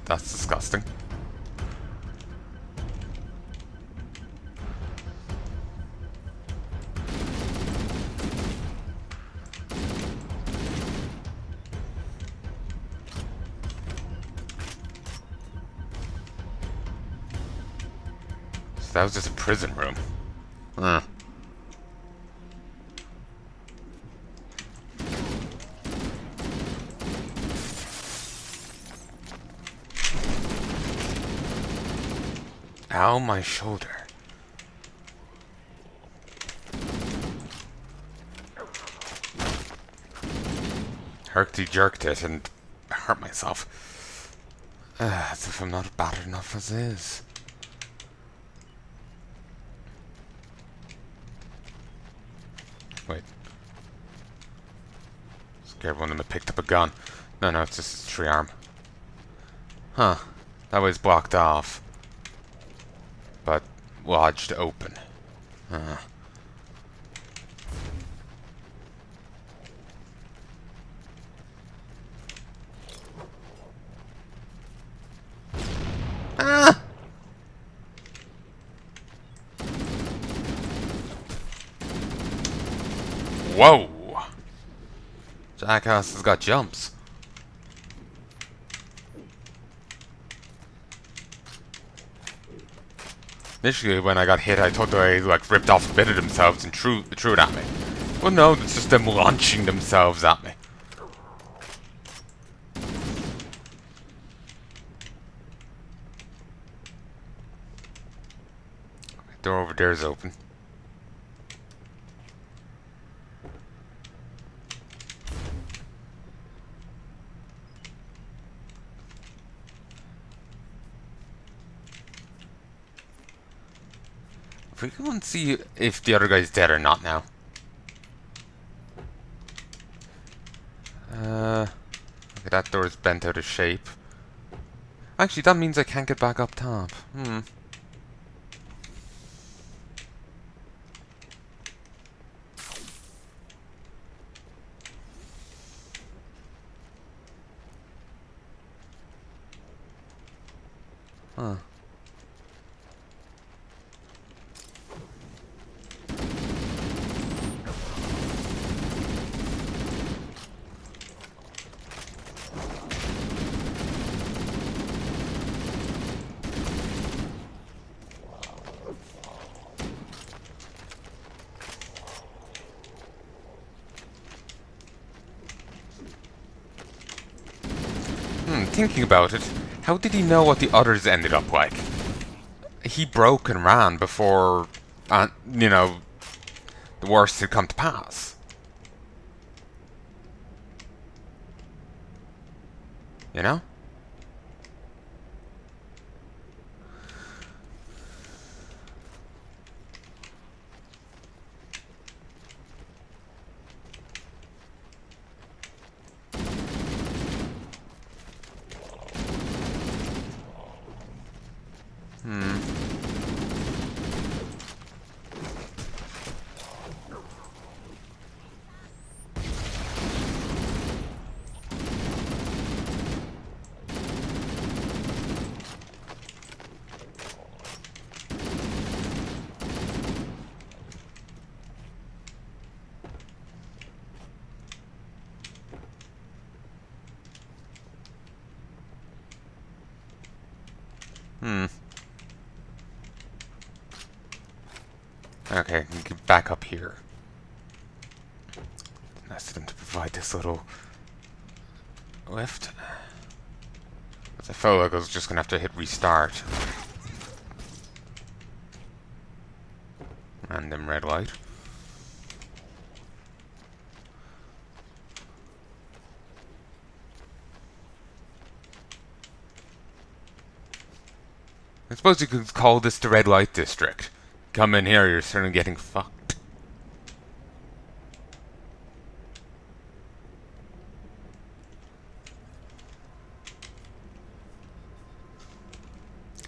That's disgusting. So that was just a prison room. Huh. Ow, my shoulder. Herky jerked it and hurt myself. As if I'm not bad enough as is. Wait. Scared one of them had picked up a gun. No, no, it's just a tree arm. Huh. That way's blocked off. But lodged open. Ah. Whoa! Jackass has got jumps. Initially, when I got hit, I thought they like ripped off a bit of themselves and threw it at me. Well, no, it's just them launching themselves at me. Door over there is open. If we can go and see if the other guy's dead or not now. Okay, that door's bent out of shape. Actually, that means I can't get back up top. Huh. Thinking about it, how did he know what the others ended up like? He broke and ran before, you know, the worst had come to pass. You know? Okay, we can get back up here. Nice of them to provide this little lift. I felt like I was just gonna have to hit restart. Random red light. I suppose you could call this the red light district. Come in here, you're certainly getting fucked.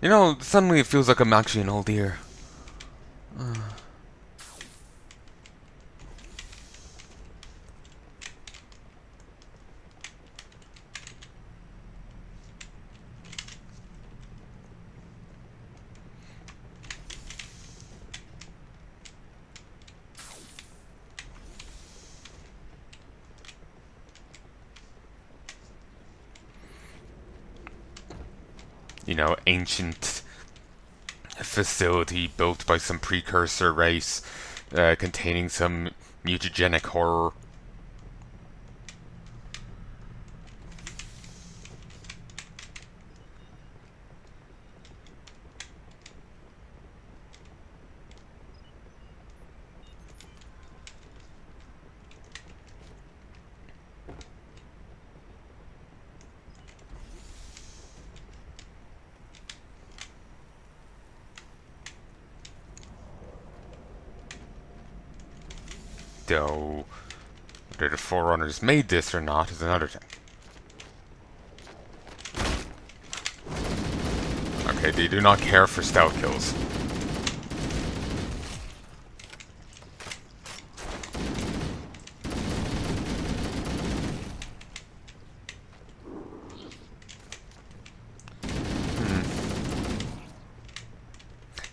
You know, suddenly it feels like I'm actually an old ear. you know, ancient facility built by some precursor race containing some mutagenic horror. Though whether the Forerunners made this or not is another thing. Okay, they do not care for stealth kills.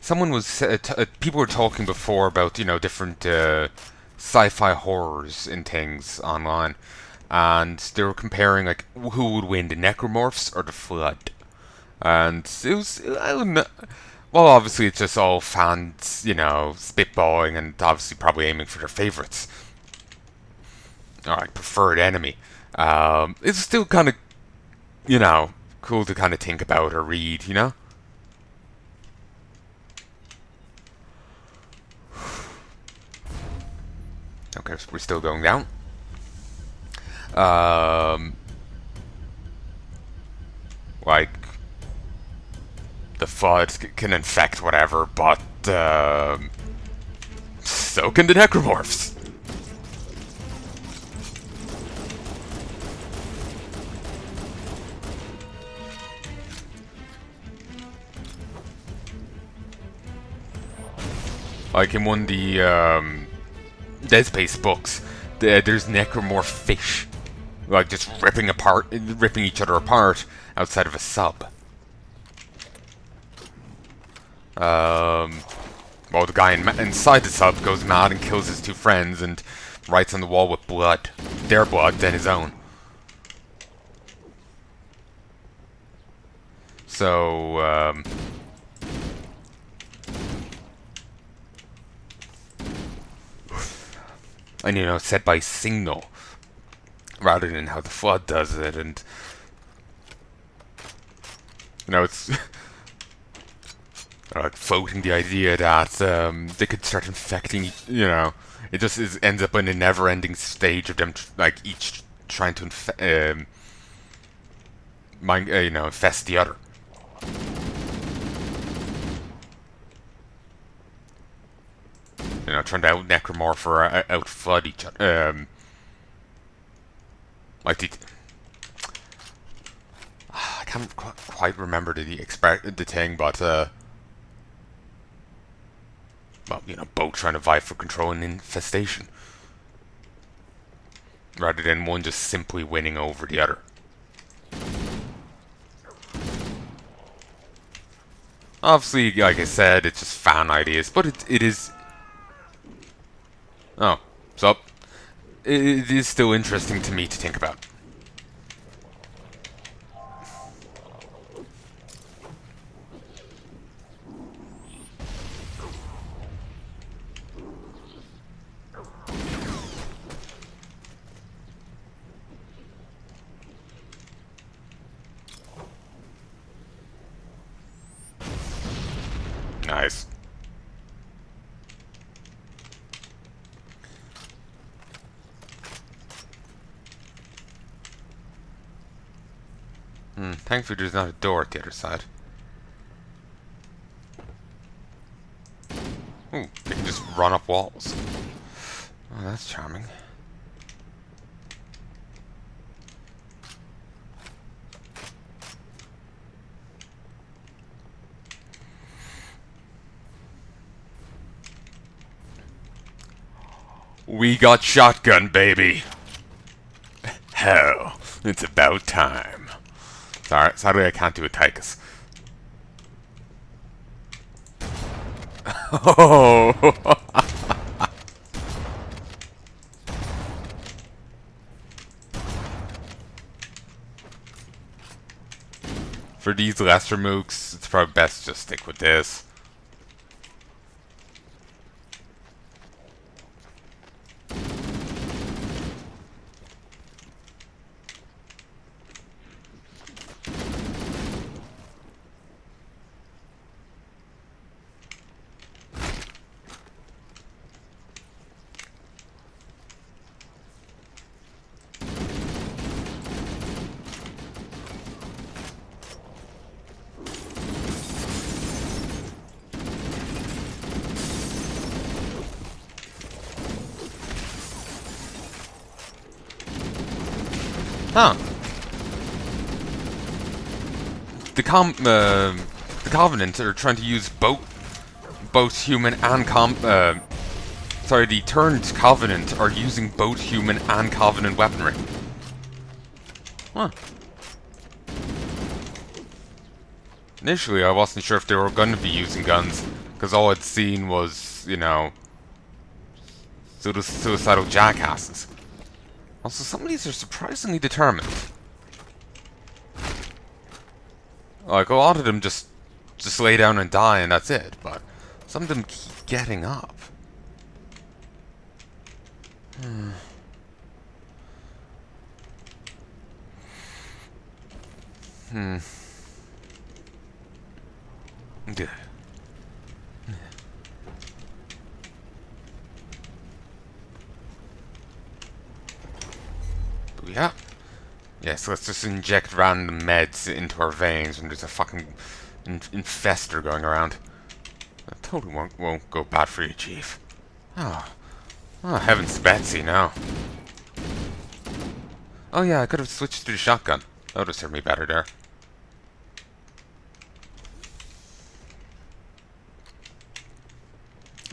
Someone was people were talking before about, you know, different sci-fi horrors and things online, and they were comparing like who would win, the necromorphs or the flood. And it was, I don't know, well, obviously it's just all fans, you know, spitballing and obviously probably aiming for their favorites or like preferred enemy. It's still kind of, you know, cool to kind of think about or read, you know. Okay, so we're still going down. Like the flood can infect whatever, but so can the necromorphs. Like in one of the Dead Space books, there's necromorph fish, like just ripping each other apart outside of a sub. Well, the guy inside the sub goes mad and kills his two friends and writes on the wall with blood, their blood, then his own. So, and you know, set by signal rather than how the flood does it, and you know, it's floating the idea that they could start infecting. You know, it just ends up in a never-ending stage of them like each trying to you know, infest the other. You know, trying to out necromorph or out flood each other. Like I can't quite remember the thing, but well, you know, both trying to vie for control and infestation, rather than one just simply winning over the other. Obviously, like I said, it's just fan ideas, but it is. Oh, so it is still interesting to me to think about. Nice. Thankfully there's not a door at the other side. Ooh, they can just run up walls. Oh, that's charming. We got shotgun, baby. Hell, it's about time. Sorry I can't do a Tychus. Oh. For these lesser mooks, it's probably best just stick with this. Huh. The Covenant are trying to use both human and sorry, the turned Covenant are using both human and Covenant weaponry. Huh. Initially, I wasn't sure if they were going to be using guns, because all I'd seen was, you know, suicidal jackasses. Also, some of these are surprisingly determined. Like, a lot of them just lay down and die and that's it, but some of them keep getting up. Hmm. Good. Yeah. Yes, let's just inject random meds into our veins when there's a fucking infester going around. That totally won't go bad for you, Chief. Oh, heavens to Betsy, no. Oh yeah, I could have switched to the shotgun. That would have served me better there.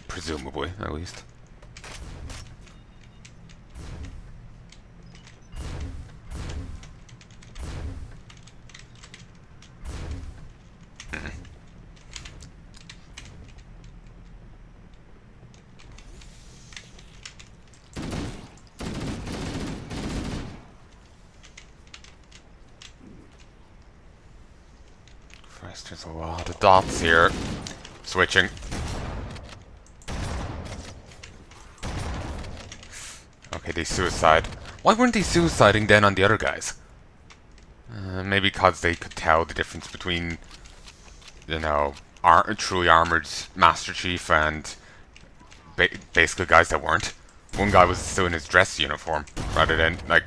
Presumably, at least. Christ, there's a lot of dots here. Switching. Okay, they suicide. Why weren't they suiciding then on the other guys? Maybe because they could tell the difference between, you know, truly armored Master Chief and basically guys that weren't. One guy was still in his dress uniform, rather than, like...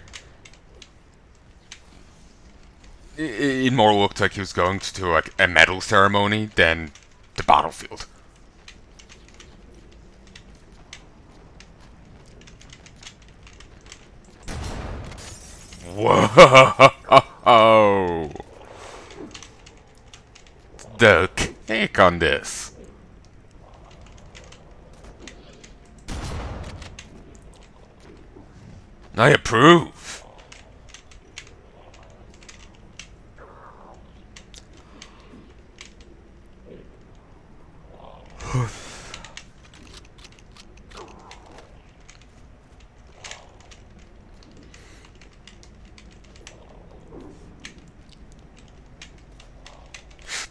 It more looked like he was going to, like, a medal ceremony than the battlefield. Whoa! The cake on this. I approve.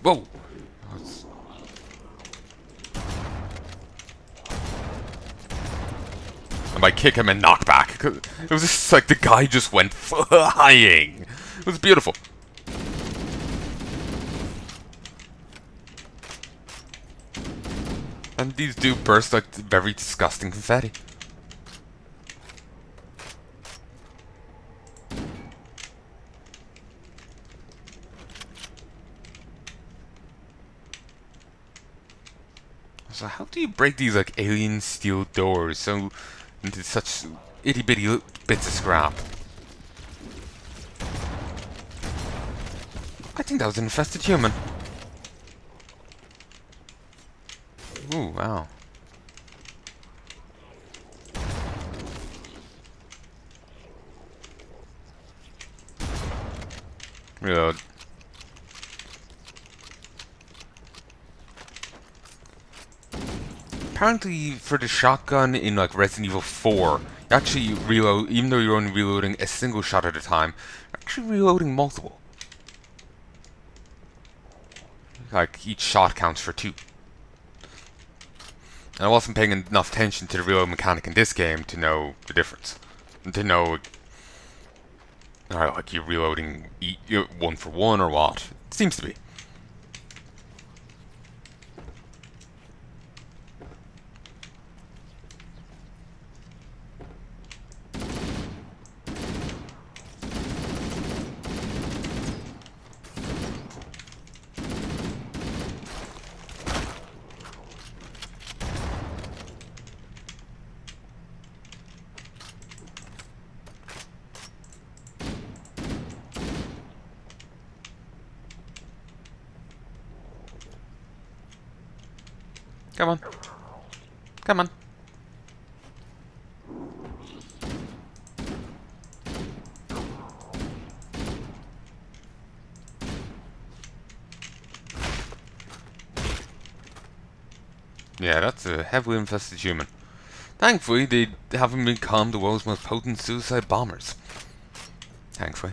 Whoa! I might kick him and knock back. It was just like the guy just went flying. It was beautiful. And these do burst like very disgusting confetti. So how do you break these like alien steel doors so into such itty bitty bits of scrap? I think that was an infested human. Ooh, wow. Reload. Apparently, for the shotgun in like Resident Evil 4, you actually reload, even though you're only reloading a single shot at a time, you're actually reloading multiple. Like, each shot counts for 2. And I wasn't paying enough attention to the reload mechanic in this game to know the difference. And to know, alright, like, you're reloading 1 for 1 or what. It seems to be. Come on. Come on. Yeah, that's a heavily infested human. Thankfully, they haven't become the world's most potent suicide bombers. Thankfully.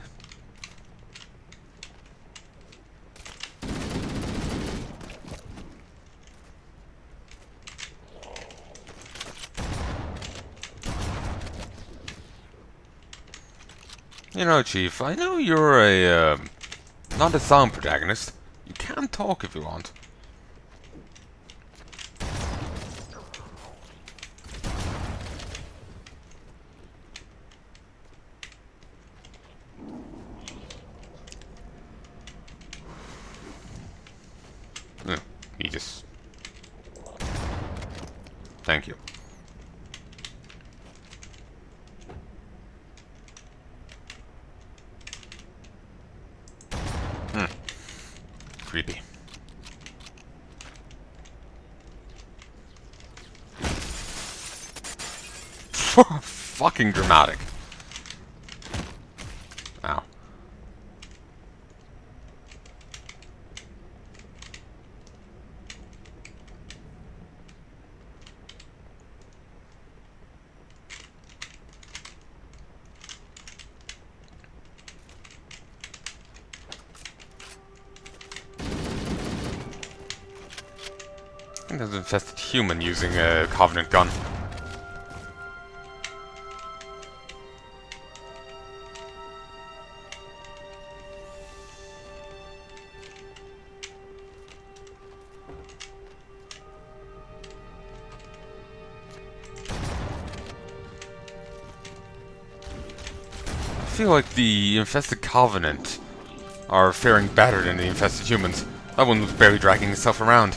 You know, Chief, I know you're a, not a song protagonist. You can talk if you want. He just... Thank you. Creepy. Fucking dramatic. Ow. I think there's an infested human using a Covenant gun. I feel like the infested Covenant are faring better than the infested humans. That one was barely dragging itself around.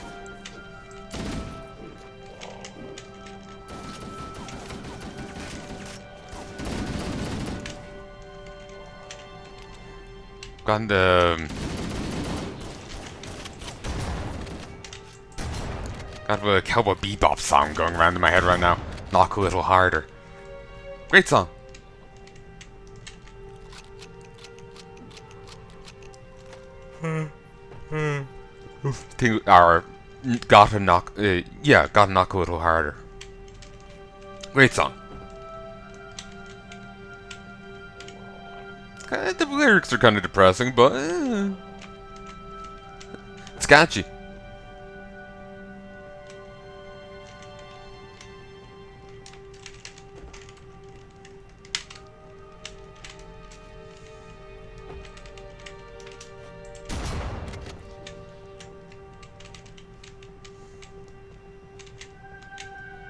Got a Cowboy Bebop song going around in my head right now. Knock a little harder. Great song. Gotta knock a little harder. Great song. The lyrics are kind of depressing, but it's catchy.